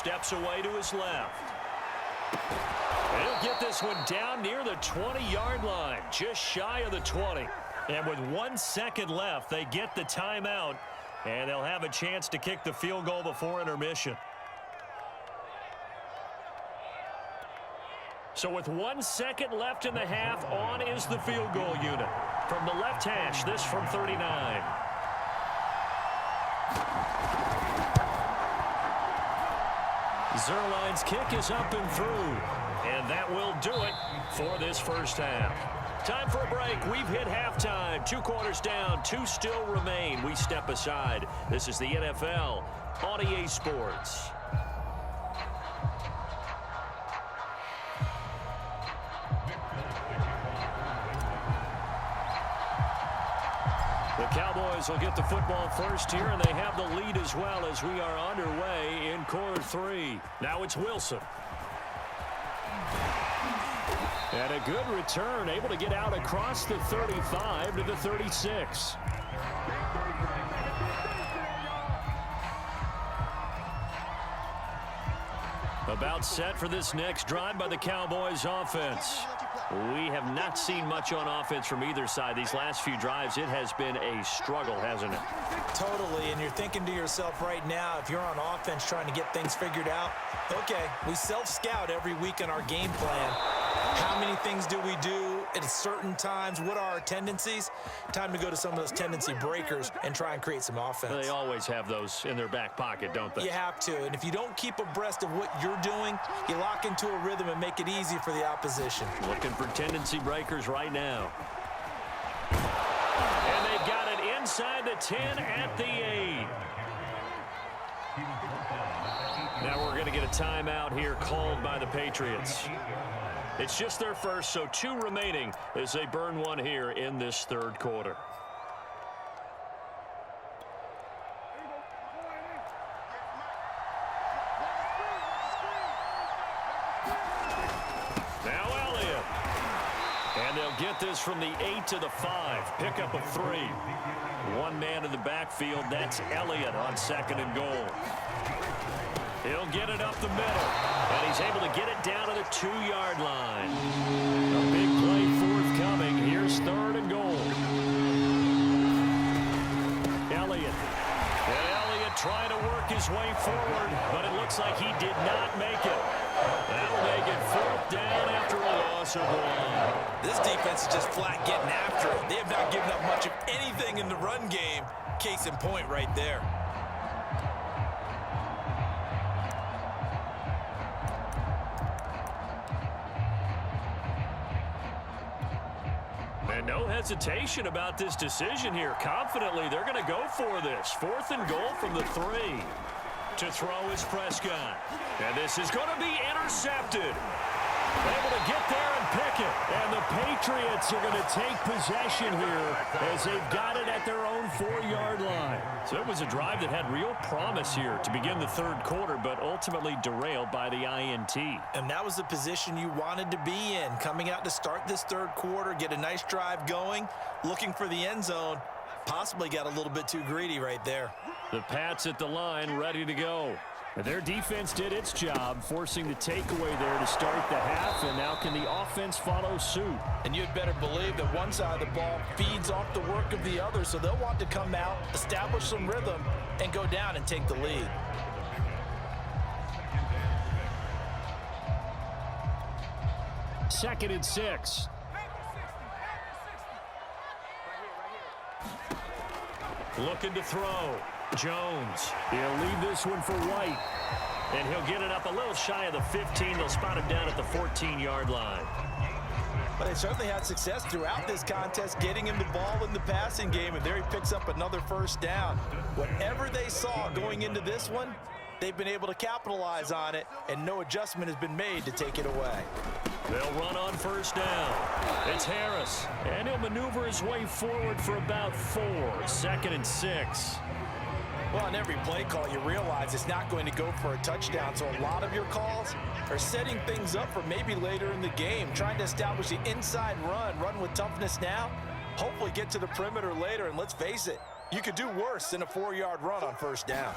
steps away to his left. He'll get this one down near the 20-yard line, just shy of the 20. And with 1 second left, they get the timeout, and they'll have a chance to kick the field goal before intermission. So with 1 second left in the half, on is the field goal unit. From the left hash, this from 39. Zerline's kick is up and through. And that will do it for this first half. Time for a break. We've hit halftime. 2 quarters down. 2 still remain. We step aside. This is the NFL on EA Sports. The Cowboys will get the football first here, and they have the lead as well as we are underway in quarter 3. Now it's Wilson. And a good return, able to get out across the 35 to the 36. About set for this next drive by the Cowboys offense. We have not seen much on offense from either side. These last few drives, it has been a struggle, hasn't it? Totally, and you're thinking to yourself right now, if you're on offense trying to get things figured out, okay, we self-scout every week in our game plan. How many things do we do at certain times? What are our tendencies? Time to go to some of those tendency breakers and try and create some offense. They always have those in their back pocket, don't they? You have to, and if you don't keep abreast of what you're doing, you lock into a rhythm and make it easy for the opposition. Looking for tendency breakers right now. And they've got it inside the 10 at the 8. Now we're going to get a timeout here called by the Patriots. It's just their first, so 2 remaining as they burn one here in this third quarter. Now Elliott. And they'll get this from the 8 to the 5. Pickup of 3. One man in the backfield. That's Elliott on 2nd and goal. He'll get it up the middle, and he's able to get it down to the 2-yard line. A big play forthcoming. Here's 3rd and goal. Elliott. And Elliott trying to work his way forward, but it looks like he did not make it. That'll make it 4th down after a loss of 1. This defense is just flat getting after it. They have not given up much of anything in the run game. Case in point right there. And no hesitation about this decision here. Confidently, they're going to go for this. 4th and goal from the 3. To throw is Prescott. And this is going to be intercepted. Able to get there and pick it. And the Patriots are going to take possession here as they've got it at their own 4-yard line. So it was a drive that had real promise here to begin the third quarter, but ultimately derailed by the INT. And that was the position you wanted to be in. Coming out to start this third quarter, get a nice drive going, looking for the end zone. Possibly got a little bit too greedy right there. The Pats at the line, ready to go. Their defense did its job, forcing the takeaway there to start the half, and now can the offense follow suit? And you'd better believe that one side of the ball feeds off the work of the other, so they'll want to come out, establish some rhythm, and go down and take the lead. Second and 6. Looking to throw. Jones. He'll leave this one for White. And he'll get it up a little shy of the 15. They'll spot him down at the 14-yard line. But they certainly had success throughout this contest, getting him the ball in the passing game, and there he picks up another first down. Whatever they saw going into this one, they've been able to capitalize on it, and no adjustment has been made to take it away. They'll run on first down. It's Harris, and he'll maneuver his way forward for about 4. 2nd and 6. Well, on every play call, you realize it's not going to go for a touchdown, so a lot of your calls are setting things up for maybe later in the game, trying to establish the inside run with toughness now, hopefully get to the perimeter later, and let's face it, you could do worse than a 4-yard run on first down.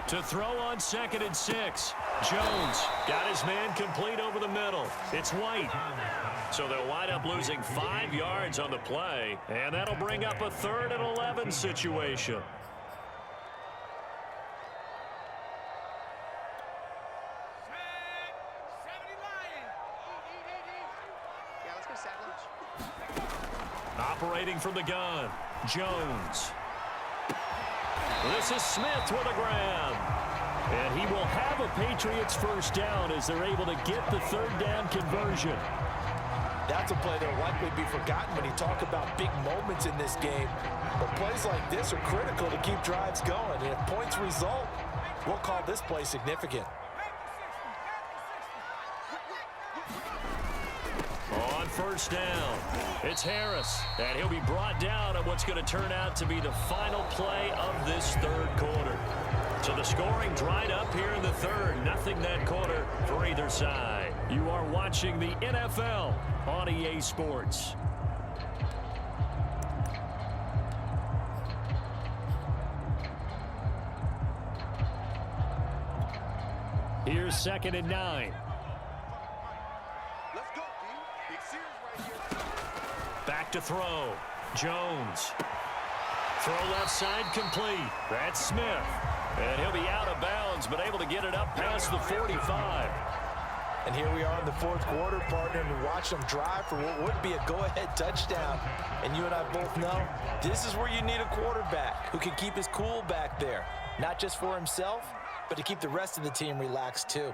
To throw on 2nd and 6. Jones got his man complete over the middle. It's White. So they'll wind up losing 5 yards on the play, and that'll bring up a 3rd and 11 situation. Operating from the gun, Jones. This is Smith with a grab. And he will have a Patriots first down as they're able to get the 3rd down conversion. That's a play that will likely be forgotten when you talk about big moments in this game. But plays like this are critical to keep drives going. And if points result, we'll call this play significant. On 1st down, it's Harris. And he'll be brought down on what's going to turn out to be the final play of this 3rd quarter. So the scoring dried up here in the 3rd. Nothing that quarter for either side. You are watching the NFL on EA Sports. Here's 2nd and 9. Let's go, D. Big series right here. Back to throw. Jones. Throw left side complete. That's Smith. And he'll be out of bounds, but able to get it up past the 45. And here we are in the 4th quarter, partner, and watch them drive for what would be a go-ahead touchdown. And you and I both know this is where you need a quarterback who can keep his cool back there. Not just for himself, but to keep the rest of the team relaxed too.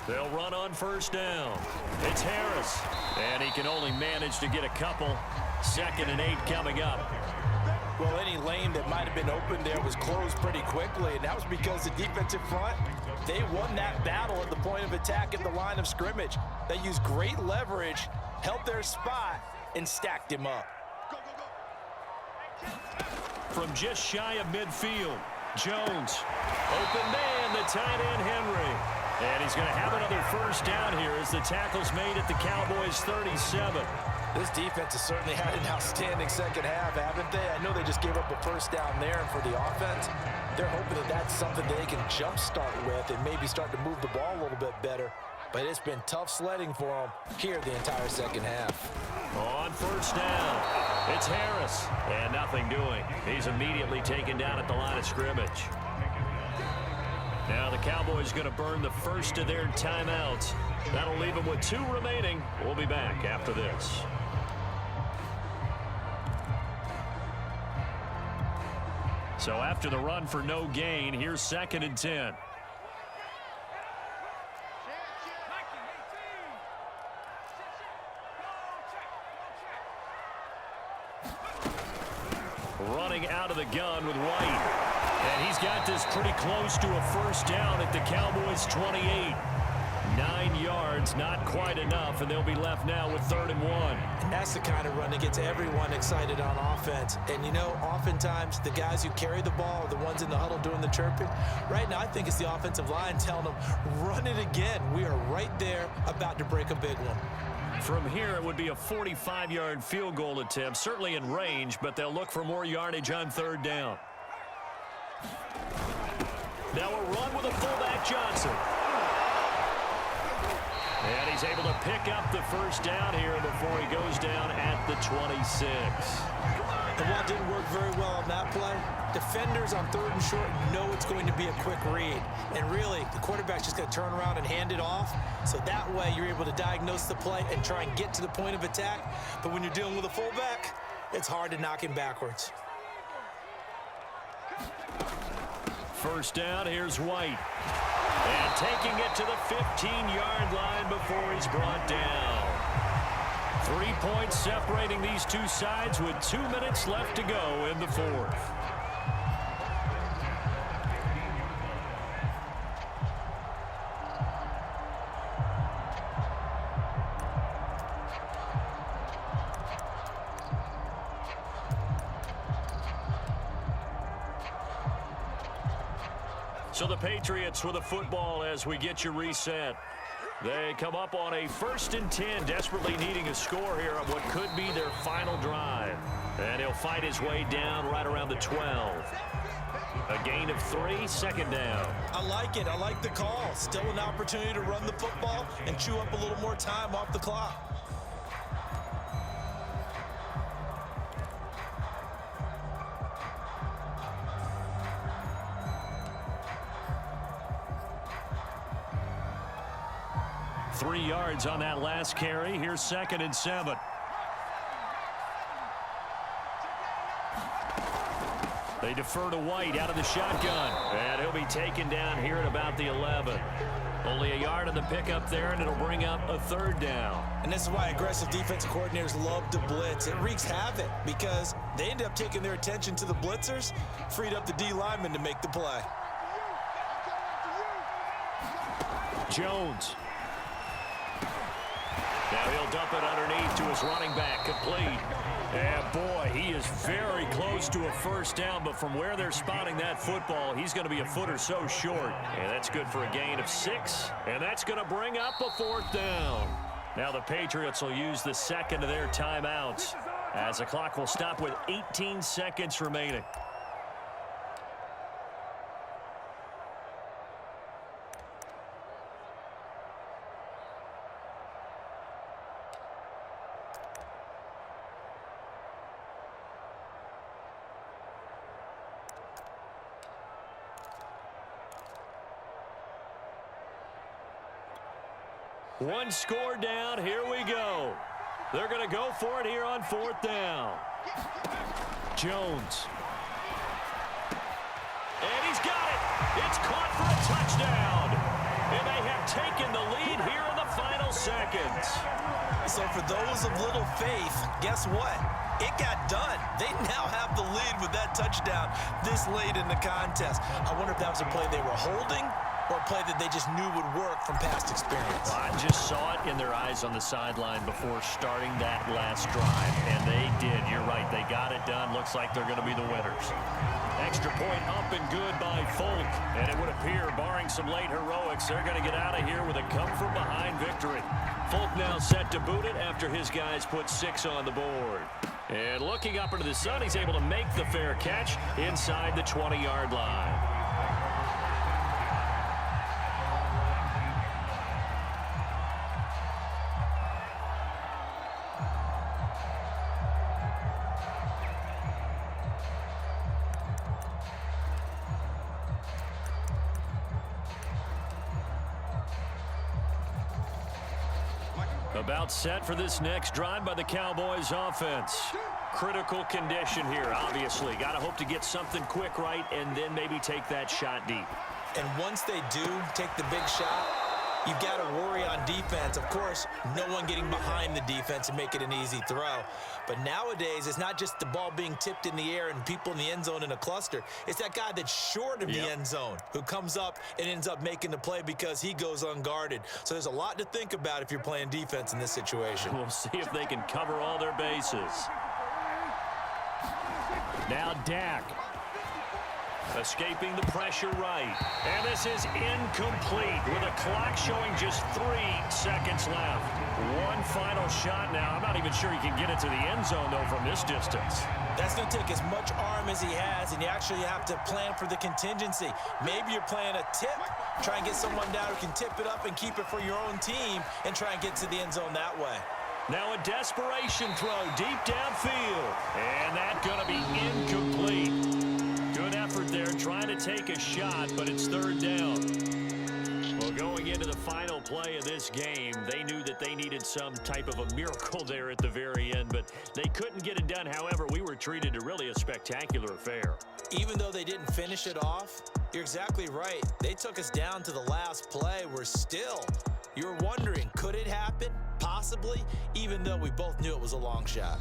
They'll run on 1st down. It's Harris. And he can only manage to get a couple. 2nd and 8 coming up. Well, any lane that might have been open there was closed pretty quickly, and that was because the defensive front, they won that battle at the point of attack at the line of scrimmage. They used great leverage, held their spot, and stacked him up. From just shy of midfield, Jones. Open man, the tight end, Henry. And he's going to have another 1st down here as the tackle's made at the Cowboys' 37. This defense has certainly had an outstanding 2nd half, haven't they? I know they just gave up a 1st down there, and for the offense, they're hoping that that's something they can jumpstart with and maybe start to move the ball a little bit better. But it's been tough sledding for them here the entire 2nd half. On 1st down, it's Harris, and nothing doing. He's immediately taken down at the line of scrimmage. Now the Cowboys going to burn the first of their timeouts. That'll leave them with 2 remaining. We'll be back after this. So after the run for no gain, here's 2nd and 10. Running out of the gun with White. And he's got this pretty close to a 1st down at the Cowboys' 28. 9 yards, not quite enough, and they'll be left now with 3rd and 1. And that's the kind of run that gets everyone excited on offense. And, you know, oftentimes the guys who carry the ball are the ones in the huddle doing the chirping. Right now, I think it's the offensive line telling them, run it again. We are right there about to break a big one. From here, it would be a 45-yard field goal attempt, certainly in range, but they'll look for more yardage on 3rd down. Now a run with a fullback, Johnson. And he's able to pick up the 1st down here before he goes down at the 26. And while it didn't work very well on that play, defenders on 3rd and short know it's going to be a quick read. And really, the quarterback's just going to turn around and hand it off. So that way, you're able to diagnose the play and try and get to the point of attack. But when you're dealing with a fullback, it's hard to knock him backwards. 1st down, here's White. And taking it to the 15-yard line before he's brought down. 3 points separating these two sides with 2 minutes left to go in the 4th. So the Patriots with a football as we get you reset. They come up on a 1st and 10, desperately needing a score here on what could be their final drive. And he'll fight his way down right around the 12. A gain of 3, second down. I like it. I like the call. Still an opportunity to run the football and chew up a little more time off the clock. Three yards on that last carry. Here's 2nd and 7. They defer to White out of the shotgun. And he'll be taken down here at about the 11. Only a yard on the pickup there, and it'll bring up a 3rd down. And this is why aggressive defensive coordinators love to blitz. It wreaks havoc because they end up taking their attention to the blitzers, freed up the D lineman to make the play. Jones. Now he'll dump it underneath to his running back, complete. And boy, he is very close to a 1st down, but from where they're spotting that football, he's going to be a foot or so short. And that's good for a gain of 6, and that's going to bring up a 4th down. Now the Patriots will use the 2nd of their timeouts as the clock will stop with 18 seconds remaining. One score down. Here we go. They're going to go for it here on 4th down. Jones. And he's got it. It's caught for a touchdown. And they have taken the lead here in the final seconds. So for those of little faith, guess what? It got done. They now have the lead with that touchdown this late in the contest. I wonder if that was a play they were holding or a play that they just knew would work from past experience. I just saw it in their eyes on the sideline before starting that last drive, and they did. You're right. They got it done. Looks like they're going to be the winners. Extra point up and good by Folk, and it would appear, barring some late heroics, they're going to get out of here with a come-from-behind victory. Folk now set to boot it after his guys put 6 on the board. And looking up into the sun, he's able to make the fair catch inside the 20-yard line. About set for this next drive by the Cowboys offense. Critical condition here, obviously. Got to hope to get something quick right and then maybe take that shot deep. And once they do take the big shot, you've got to worry on defense. Of course, no one getting behind the defense and make it an easy throw. But nowadays, it's not just the ball being tipped in the air and people in the end zone in a cluster. It's that guy that's short of the end zone who comes up and ends up making the play because he goes unguarded. So there's a lot to think about if you're playing defense in this situation. We'll see if they can cover all their bases. Now Dak. Escaping the pressure right. And this is incomplete with a clock showing just 3 seconds left. One final shot now. I'm not even sure he can get it to the end zone, though, from this distance. That's going to take as much arm as he has, and you actually have to plan for the contingency. Maybe you're playing a tip. Try and get someone down who can tip it up and keep it for your own team and try and get to the end zone that way. Now a desperation throw deep downfield. And that's going to be incomplete. Good effort there trying to take a shot, but it's 3rd down. Well, going into the final play of this game, they knew that they needed some type of a miracle there at the very end, but they couldn't get it done. However, we were treated to really a spectacular affair. Even though they didn't finish it off, you're exactly right. They took us down to the last play. We're still, you're wondering, could it happen? Possibly, even though we both knew it was a long shot.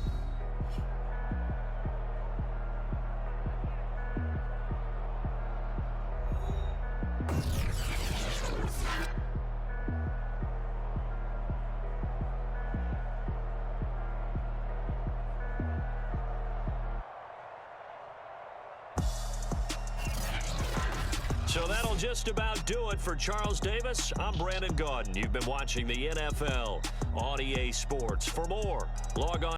So that'll just about do it for Charles Davis. I'm Brandon Gaudin. You've been watching the NFL on EA Sports. For more, log on.